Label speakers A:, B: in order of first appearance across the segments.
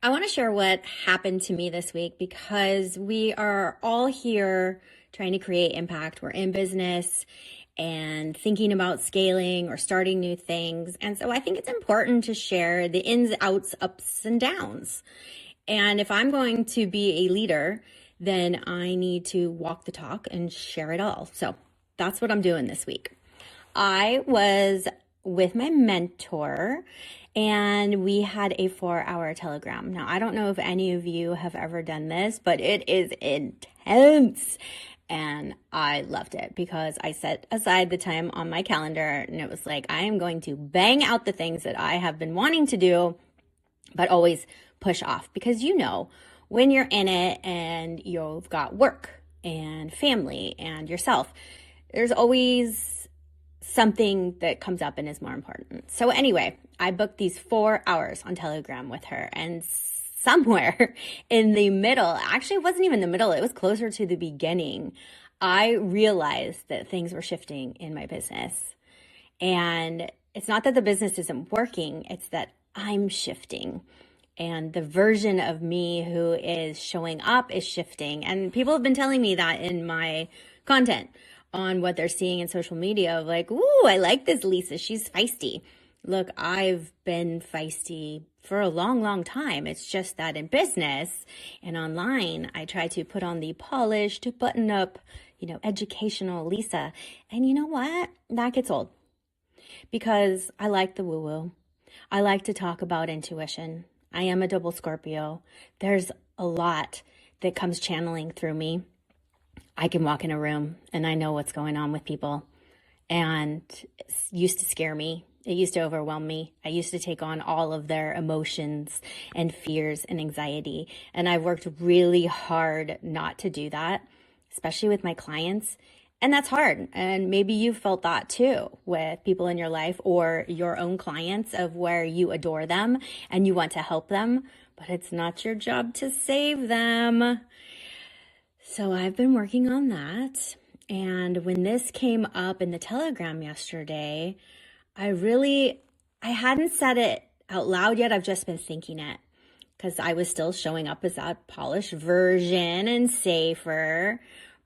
A: I want to share what happened to me this week because we are all here trying to create impact. We're in business and thinking about scaling or starting new things. And so I think it's important to share the ins, outs, ups, and downs. And if I'm going to be a leader, then I need to walk the talk and share it all. So that's what I'm doing this week. I was with my mentor and we had a 4-hour telegram. Now, I don't know if any of you have ever done this, but it is intense. And I loved it because I set aside the time on my calendar and it was like, I am going to bang out the things that I have been wanting to do, but always push off because when you're in it and you've got work and family and yourself, there's always something that comes up and is more important. So anyway, I booked these 4 hours on Telegram with her, and somewhere in the middle, actually it wasn't even the middle, it was closer to the beginning, I realized that things were shifting in my business. And it's not that the business isn't working, it's that I'm shifting. And the version of me who is showing up is shifting. And people have been telling me that in my content on what they're seeing in social media of like, ooh, I like this Lisa, she's feisty. Look, I've been feisty for a long, long time. It's just that in business and online, I try to put on the polished, button up, educational Lisa. And you know what? That gets old because I like the woo-woo. I like to talk about intuition. I am a double Scorpio. There's a lot that comes channeling through me. I can walk in a room and I know what's going on with people. And it used to scare me. It used to overwhelm me. I used to take on all of their emotions and fears and anxiety. And I've worked really hard not to do that, especially with my clients. And that's hard. And maybe you've felt that too with people in your life or your own clients of where you adore them and you want to help them, but it's not your job to save them. So I've been working on that. And when this came up in the Telegram yesterday, I hadn't said it out loud yet. I've just been thinking it because I was still showing up as that polished version and safer,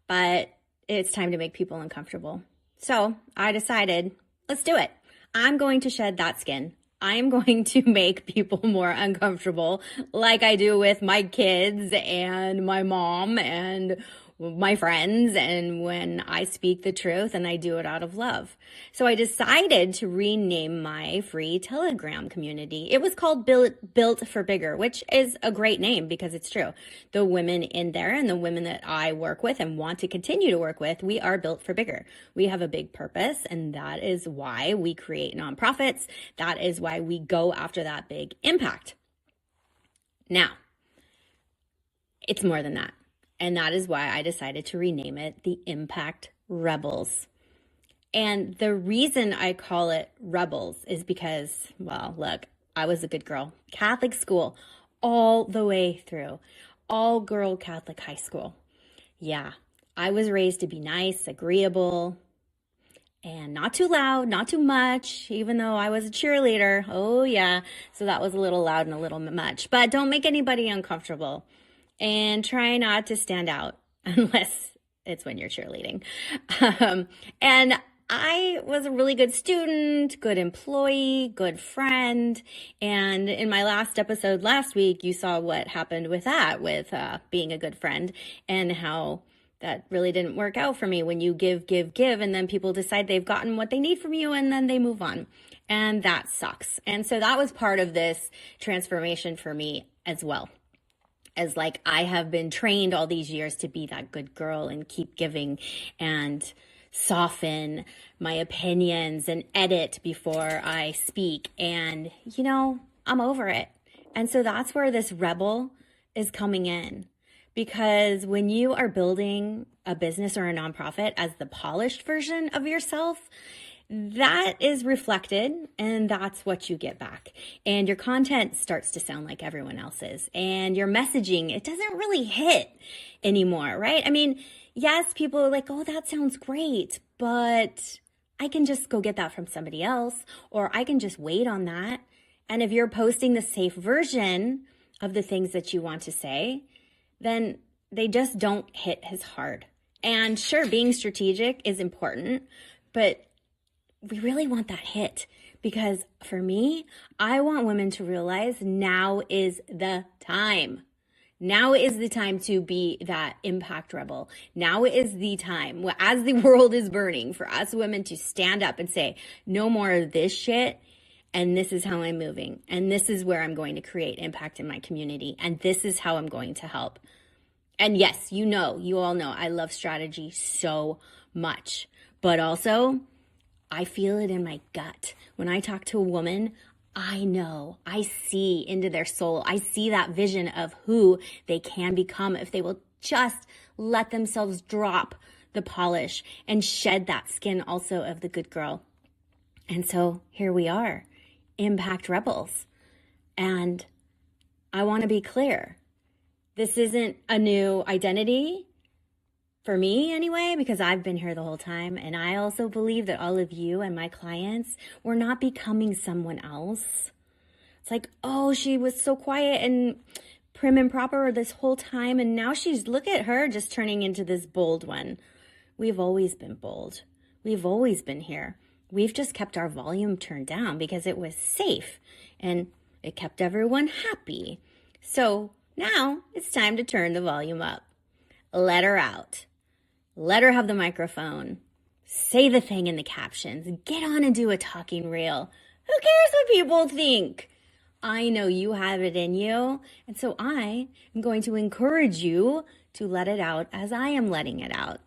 A: but it's time to make people uncomfortable. So I decided, let's do it. I'm going to shed that skin. I'm going to make people more uncomfortable like I do with my kids and my mom and my friends, and when I speak the truth and I do it out of love. So I decided to rename my free Telegram community. It was called Built for Bigger, which is a great name because it's true. The women in there and the women that I work with and want to continue to work with, we are built for bigger. We have a big purpose, and that is why we create nonprofits. That is why we go after that big impact. Now, it's more than that. And that is why I decided to rename it the Impact Rebels. And the reason I call it Rebels is because, well, look, I was a good girl. Catholic school all the way through. All girl Catholic high school. Yeah, I was raised to be nice, agreeable, and not too loud, not too much, even though I was a cheerleader. Oh, yeah. So that was a little loud and a little much. But don't make anybody uncomfortable. And try not to stand out unless it's when you're cheerleading. And I was a really good student, good employee, good friend. And in my last episode last week, you saw what happened with that, with being a good friend and how that really didn't work out for me when you give, and then people decide they've gotten what they need from you and then they move on. And that sucks. And so that was part of this transformation for me as well. As like I have been trained all these years to be that good girl and keep giving and soften my opinions and edit before I speak. And, I'm over it. And so that's where this rebel is coming in. Because when you are building a business or a nonprofit as the polished version of yourself, that is reflected and that's what you get back. And your content starts to sound like everyone else's. And your messaging, it doesn't really hit anymore, right? I mean, yes, people are like, oh, that sounds great, but I can just go get that from somebody else, or I can just wait on that. And if you're posting the safe version of the things that you want to say, then they just don't hit as hard. And sure, being strategic is important, but we really want that hit, because for me, I want women to realize now is the time. Now is the time to be that impact rebel. Now is the time, as the world is burning, for us women to stand up and say, no more of this shit. And this is how I'm moving. And this is where I'm going to create impact in my community. And this is how I'm going to help. And yes, you all know, I love strategy so much. But also, I feel it in my gut. When I talk to a woman, I know, I see into their soul. I see that vision of who they can become if they will just let themselves drop the polish and shed that skin also of the good girl. And so here we are, impact rebels. And I want to be clear. This isn't a new identity for me anyway, because I've been here the whole time. And I also believe that all of you and my clients, we're not becoming someone else. It's like, oh, she was so quiet and prim and proper this whole time. And now look at her just turning into this bold one. We've always been bold. We've always been here. We've just kept our volume turned down because it was safe and it kept everyone happy. So now it's time to turn the volume up. Let her out. Let her have the microphone. Say the thing in the captions. Get on and do a talking reel. Who cares what people think? I know you have it in you. And so I am going to encourage you to let it out as I am letting it out.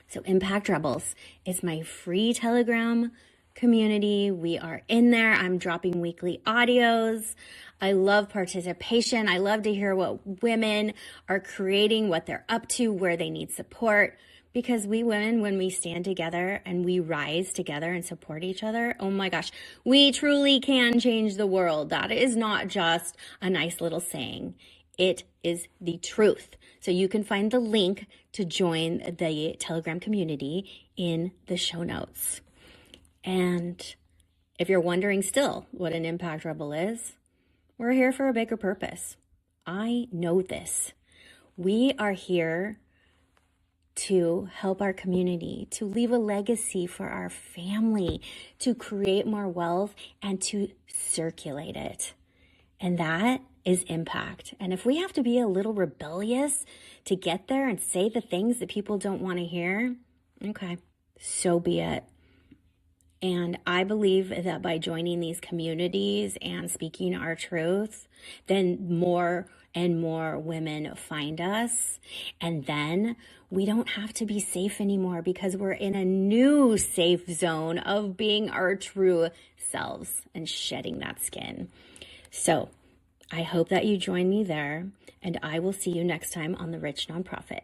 A: So Impact Rebels is my free Telegram community. We are in there. I'm dropping weekly audios. I love participation. I love to hear what women are creating, what they're up to, where they need support. Because we women, when we stand together and we rise together and support each other, oh my gosh, we truly can change the world. That is not just a nice little saying. It is the truth. So you can find the link to join the Telegram community in the show notes. And if you're wondering still what an Impact Rebel is, we're here for a bigger purpose. I know this. We are here to help our community, to leave a legacy for our family, to create more wealth, and to circulate it. And that is impact. And if we have to be a little rebellious to get there and say the things that people don't want to hear, okay, so be it. And I believe that by joining these communities and speaking our truth, then more and more women find us. And then we don't have to be safe anymore because we're in a new safe zone of being our true selves and shedding that skin. So I hope that you join me there, and I will see you next time on The Rich Nonprofit.